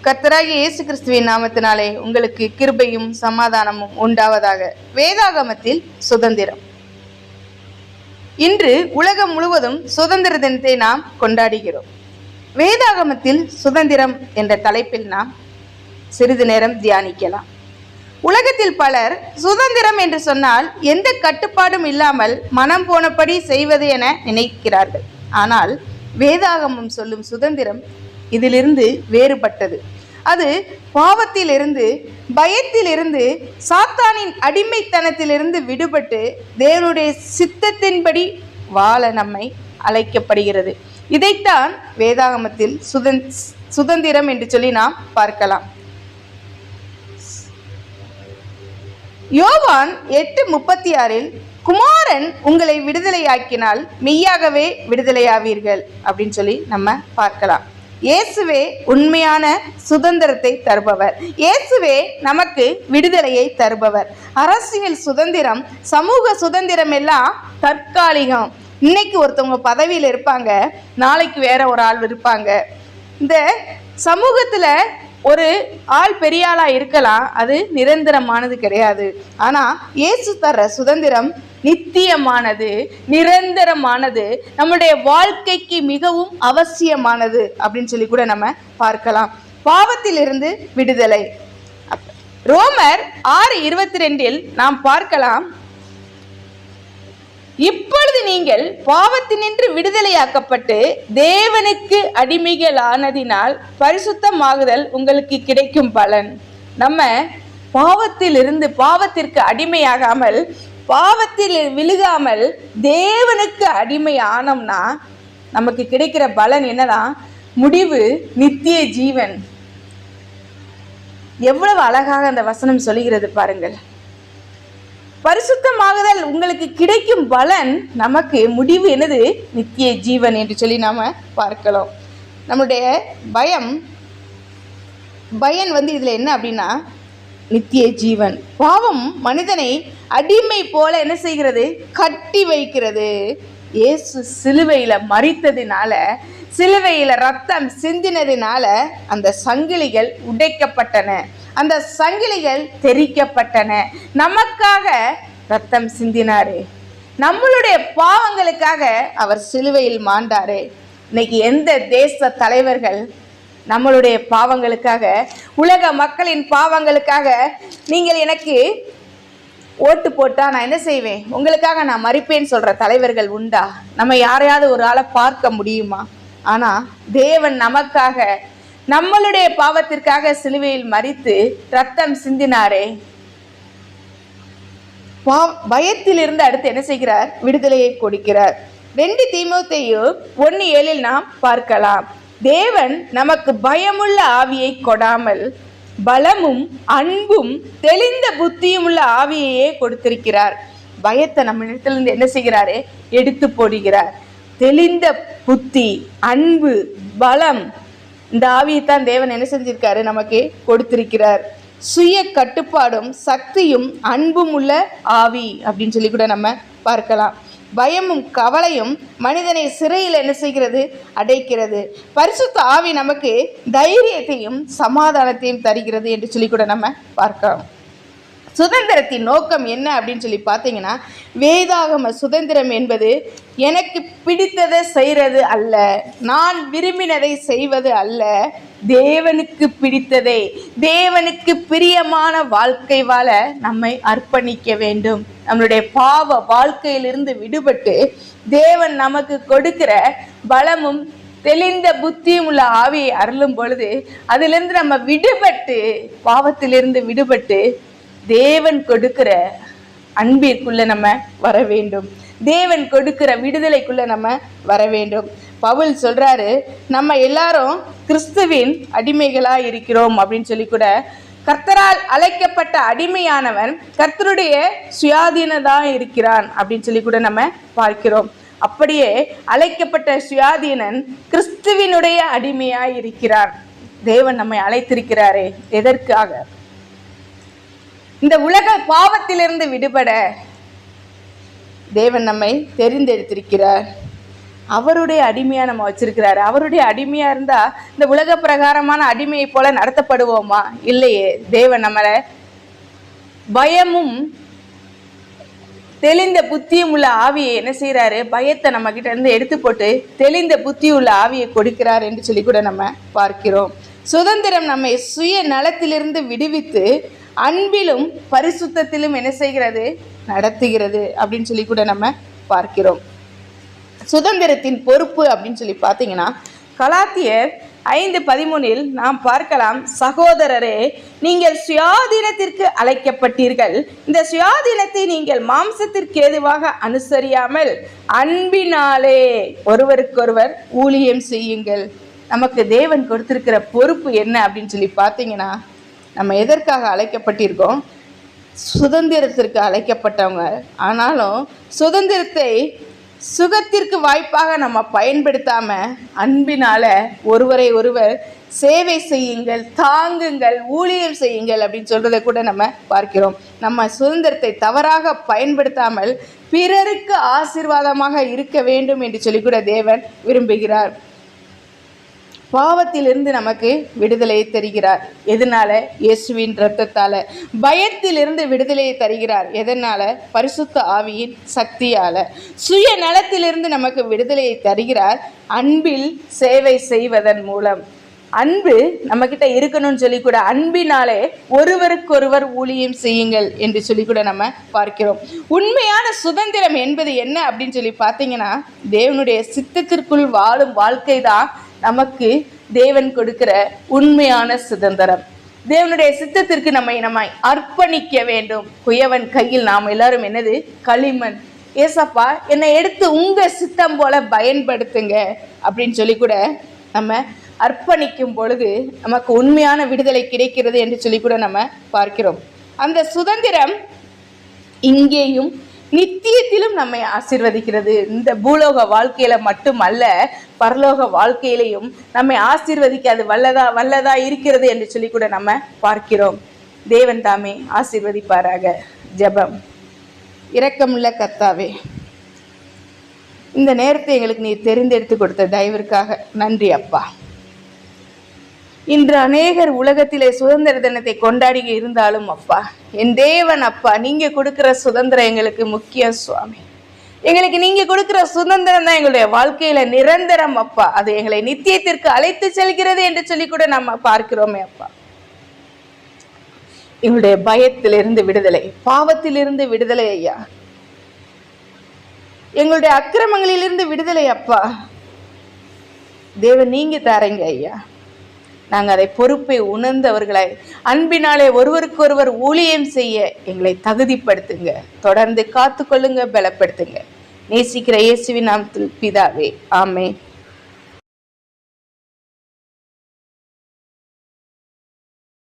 கர்த்தராகிய இயேசு கிறிஸ்துவின் நாமத்தினாலே உங்களுக்கு கிருபையும் சமாதானமும் உண்டாவதாக. வேதாகமத்தில் சுதந்திரம். இன்று உலகம் முழுவதும் சுதந்திர தினத்தை நாம் கொண்டாடுகிறோம். வேதாகமத்தில் சுதந்திரம் என்ற தலைப்பில் நாம் சிறிது நேரம் தியானிக்கலாம். உலகத்தில் பலர் சுதந்திரம் என்று சொன்னால் எந்த கட்டுப்பாடும் இல்லாமல் மனம் போனபடி செய்வது என நினைக்கிறார்கள். ஆனால் வேதாகமம் சொல்லும் சுதந்திரம் இதிலிருந்து வேறுபட்டது. அது பாவத்திலிருந்து, பயத்திலிருந்து, சாத்தானின் அடிமைத்தனத்திலிருந்து விடுபட்டு தேவனுடைய சித்தத்தின்படி வாழ நம்மை அழைக்கப்படுகிறது. இதைத்தான் வேதாகமத்தில் சுதந்திரம் என்று சொல்லி நாம் பார்க்கலாம். யோவான் 8:36 குமாரன் உங்களை விடுதலையாக்கினால் மெய்யாகவே விடுதலையாவீர்கள் அப்படின்னு சொல்லி நம்ம பார்க்கலாம். இயேசுவே உண்மையான சுதந்திரத்தை தருபவர். இயேசுவே நமக்கு விடுதலையை தருபவர். அரசியல் சுதந்திரம், சமூக சுதந்திரம் எல்லாம் தற்காலிகம். இன்னைக்கு ஒருத்தவங்க பதவியில் இருப்பாங்க, நாளைக்கு வேற ஒரு ஆள் இருப்பாங்க. இந்த சமூகத்துல ஒரு ஆள் பெரிய ஆளா இருக்கலாம், அது நிரந்தரமானது கிடையாது. ஆனா இயேசு தர்ற சுதந்திரம் நித்தியமானது, நிரந்தரமானது, நம்முடைய வாழ்க்கைக்கு மிகவும் அவசியமானது அப்படின்னு சொல்லி கூட நம்ம பார்க்கலாம். பாவத்திலிருந்து விடுதலை. ரோமர் 6:22 நாம் பார்க்கலாம், இப்பொழுது நீங்கள் பாவத்தினின்று விடுதலையாக்கப்பட்டு தேவனுக்கு அடிமைகளானதினால் பரிசுத்தமாகுதல் உங்களுக்கு கிடைக்கும் பலன். நம்ம பாவத்திலிருந்து பாவத்திற்கு அடிமையாகாமல், பாவத்தில் விழுகாமல் தேவனுக்கு அடிமை ஆனோம்னா நமக்கு கிடைக்கிற பலன் என்னதான்? முடிவு நித்திய ஜீவன். எவ்வளவு அழகாக அந்த வசனம் சொல்லுகிறது பாருங்கள். பரிசுத்தமாகுதல் உங்களுக்கு கிடைக்கும் பலன், நமக்கு முடிவு என்னது? நித்திய ஜீவன் என்று சொல்லி நாம பார்க்கலாம். நம்முடைய பயன் இதுல என்ன அப்படின்னா நித்திய ஜீவன். பாவம் மனிதனை அடிமை போல என்ன செய்கிறது? கட்டி வைக்கிறது. இயேசு சிலுவையில மரித்ததினால, சிலுவையில ரத்தம் சிந்தினதினால அந்த சங்கிலிகள் உடைக்கப்பட்டன, அந்த சங்கிலிகள் தெரிக்கப்பட்டன. நமக்காக ரத்தம் சிந்தினாரு, நம்மளுடைய பாவங்களுக்காக அவர் சிலுவையில் மாண்டாரு. இன்னைக்கு எந்த தேச தலைவர்கள் நம்மளுடைய பாவங்களுக்காக, உலக மக்களின் பாவங்களுக்காக, நீங்கள் எனக்கு ஓட்டு போட்டா நான் என்ன செய்வேன், உங்களுக்காக நான் மரிப்பேன்னு சொல்ற தலைவர்கள் உண்டா? நம்ம யாரையாவது ஒரு ஆளை பார்க்க முடியுமா? ஆனா தேவன் நமக்காக, நம்மளுடைய பாவத்திற்காக சிலுவையில் மரித்து ரத்தம் சிந்தினாரே. பயத்திலிருந்து அடுத்து என்ன செய்கிறார்? விடுதலையை கொடுக்கிறார். 2 தீமோத்தேயு 1:7 நாம் பார்க்கலாம், தேவன் நமக்கு பயமுள்ள ஆவியை கொடாமல் பலமும் அன்பும் தெளிந்த புத்தியும் உள்ள ஆவியையே கொடுத்திருக்கிறார். பயத்தை நம்ம இடத்திலிருந்து என்ன செய்கிறாரே? எடுத்து போடுகிறார். தெளிந்த புத்தி, அன்பு, பலம், இந்த ஆவியைத்தான் தேவன் என்ன செஞ்சிருக்காரு? நமக்கு கொடுத்திருக்கிறார். சுய கட்டுப்பாடும் சக்தியும் அன்பும் உள்ள ஆவி அப்படின்னு சொல்லி கூட நம்ம பார்க்கலாம். பயமும் கவலையும் மனிதனை சிறையில் என்ன செய்கிறது? அடைக்கிறது. பரிசுத்த ஆவி நமக்கு தைரியத்தையும் சமாதானத்தையும் தருகிறது என்று சொல்லி கூட நம்ம பார்க்கலாம். சுதந்திரத்தின் நோக்கம் என்ன அப்படின்னு சொல்லி பார்த்தீங்கன்னா, வேதாகம சுதந்திரம் என்பது எனக்கு பிடித்ததை செய்கிறது அல்ல, நான் விரும்பினதை செய்வது அல்ல, தேவனுக்கு பிடித்ததை, தேவனுக்கு பிரியமான வாழ்க்கை வாழ நம்மை அர்ப்பணிக்க வேண்டும். நம்மளுடைய பாவ வாழ்க்கையிலிருந்து விடுபட்டு தேவன் நமக்கு கொடுக்கிற பலமும் தெளிந்த புத்தியும் உள்ள ஆவியை அருளும் பொழுது அதிலிருந்து நம்ம விடுபட்டு, பாவத்திலிருந்து விடுபட்டு தேவன் கொடுக்கிற அன்பிற்குள்ள நம்ம வர வேண்டும். தேவன் கொடுக்கிற விடுதலைக்குள்ள நம்ம வர வேண்டும். பவுல் சொல்றாரு, நம்ம எல்லாரும் கிறிஸ்துவின் அடிமைகளா இருக்கிறோம் அப்படின்னு சொல்லி கூட. கர்த்தரால் அழைக்கப்பட்ட அடிமையானவன் கர்த்தருடைய சுயாதீனதா இருக்கிறான் அப்படின்னு சொல்லி கூட நம்ம பார்க்கிறோம். அப்படியே அழைக்கப்பட்ட சுயாதீனன் கிறிஸ்துவினுடைய அடிமையாய் இருக்கிறான். தேவன் நம்மை அழைத்திருக்கிறாரே, எதற்காக? இந்த உலக பாவத்திலிருந்து விடுபட தேவன் நம்மை தெரிந்தெடுத்திருக்கிறார். அவருடைய அடிமையா நம்ம வச்சிருக்கிறாரு. அவருடைய அடிமையா இருந்தா இந்த உலக பிரகாரமான அடிமையை போல நடத்தப்படுவோமா? இல்லையே. தேவன் நம்மளை பயமும் தெளிந்த புத்தியும் உள்ள ஆவியை என்ன செய்யறாரு? பயத்தை நம்ம கிட்ட இருந்து எடுத்து போட்டு தெளிந்த புத்தி உள்ள ஆவியை கொடுக்கிறார் என்று சொல்லி கூட நம்ம பார்க்கிறோம். சுதந்திரம் நம்மை சுய நலத்திலிருந்து விடுவித்து அன்பிலும் பரிசுத்தத்திலும் என்ன செய்கிறது? நடத்துகிறது அப்படின்னு சொல்லி கூட நம்ம பார்க்கிறோம். சுதந்திரத்தின் பொறுப்பு அப்படின்னு சொல்லி பார்த்தீங்கன்னா கலாத்தியர் 5:13 நாம் பார்க்கலாம், சகோதரரே, நீங்கள் சுயாதீனத்திற்கு அழைக்கப்பட்டீர்கள். இந்த சுயாதீனத்தை நீங்கள் மாம்சத்திற்கு ஏதுவாக அனுசரியாமல் அன்பினாலே ஒருவருக்கொருவர் ஊழியம் செய்யுங்கள். நமக்கு தேவன் கொடுத்திருக்கிற பொறுப்பு என்ன அப்படின்னு சொல்லி பார்த்தீங்கன்னா, நம்ம எதற்காக அழைக்கப்பட்டிருக்கோம்? சுதந்திரத்திற்கு அழைக்கப்பட்டவங்க. ஆனாலும் சுதந்திரத்தை சுகத்திற்கு வாய்ப்பாக நம்ம பயன்படுத்தாம அன்பினால ஒருவரை ஒருவர் சேவை செய்யுங்கள், தாங்குங்கள், ஊழியம் செய்யுங்கள் அப்படின்னு சொல்றதை கூட நம்ம பார்க்கிறோம். நம்ம சுதந்திரத்தை தவறாக பயன்படுத்தாமல் பிறருக்கு ஆசீர்வாதமாக இருக்க வேண்டும் என்று சொல்லி கூட தேவன் விரும்புகிறார். பாவத்திலிருந்து நமக்கு விடுதலையை தருகிறார். எதனால? இயேசுவின் இரத்தத்தால. பயத்திலிருந்து விடுதலையை தருகிறார். எதனால? பரிசுத்த ஆவியின் சக்தியால. சுய நலத்திலிருந்து நமக்கு விடுதலையை தருகிறார் அன்பில் சேவை செய்வதன் மூலம். அன்பு நம்ம கிட்ட இருக்கணும்னு சொல்லி கூட அன்பினாலே ஒருவருக்கொருவர் ஊழியம் செய்யுங்கள் என்று சொல்லி கூட நம்ம பார்க்கிறோம். உண்மையான சுதந்திரம் என்பது என்ன அப்படின்னு சொல்லி பார்த்தீங்கன்னா, தேவனுடைய சித்தத்திற்குள் வாழும் வாழ்க்கை தான் நமக்கு தேவன் கொடுக்கிற உண்மையான சுதந்திரம். தேவனுடைய சித்தத்திற்கு நம்மை அர்ப்பணிக்க வேண்டும். குயவன் கையில் நாம் எல்லாரும் என்னது? களிமண். ஏசப்பா, என்னை எடுத்து உங்க சித்தம் போல பயன்படுத்துங்க அப்படின்னு சொல்லி கூட நம்ம அர்ப்பணிக்கும் பொழுது நமக்கு உண்மையான விடுதலை கிடைக்கிறது என்று சொல்லி கூட நம்ம பார்க்கிறோம். அந்த சுதந்திரம் இங்கேயும் நித்தியத்திலும் நம்மை ஆசீர்வதிக்கிறது. இந்த பூலோக வாழ்க்கையில மட்டுமல்ல, பரலோக வாழ்க்கையிலையும் நம்மை ஆசீர்வதிக்க அது வல்லதா இருக்கிறது என்று சொல்லி கூட நம்ம பார்க்கிறோம். தேவன் தாமே ஆசீர்வதிப்பாராக. ஜெபம். இரக்கமுள்ள கர்த்தாவே, இந்த நேரத்தை எங்களுக்கு நீர் தெரிந்தெடுத்து கொடுத்த தயவிற்காக நன்றி அப்பா. இன்று அநேகர் உலகத்திலே சுதந்திர தினத்தை கொண்டாடி இருந்தாலும் அப்பா, என் தேவன் அப்பா, நீங்க கொடுக்கிற சுதந்திரம் எங்களுக்கு முக்கியம் சுவாமி. எங்களுக்கு நீங்க கொடுக்கிற சுதந்திரம் தான் எங்களுடைய வாழ்க்கையில நிரந்தரம் அப்பா. அது எங்களை நித்தியத்திற்கு அழைத்து செல்கிறது என்று சொல்லி கூட நம்ம பார்க்கிறோமே அப்பா. எங்களுடைய பயத்திலிருந்து விடுதலை, பாவத்திலிருந்து விடுதலை ஐயா, எங்களுடைய அக்கிரமங்களிலிருந்து விடுதலை அப்பா. தேவன் நீங்க தாரீங்க ஐயா. நாங்கள் அதை பொறுப்பை உணர்ந்தவர்களை அன்பினாலே ஒருவருக்கொருவர் ஊழியம் செய்ய எங்களை தகுதிப்படுத்துங்க. தொடர்ந்து காத்துக்கொள்ளுங்க, பலப்படுத்துங்க. நேசிக்கிற இயேசுவின் நாமத்தில் பிதாவே, ஆமென்.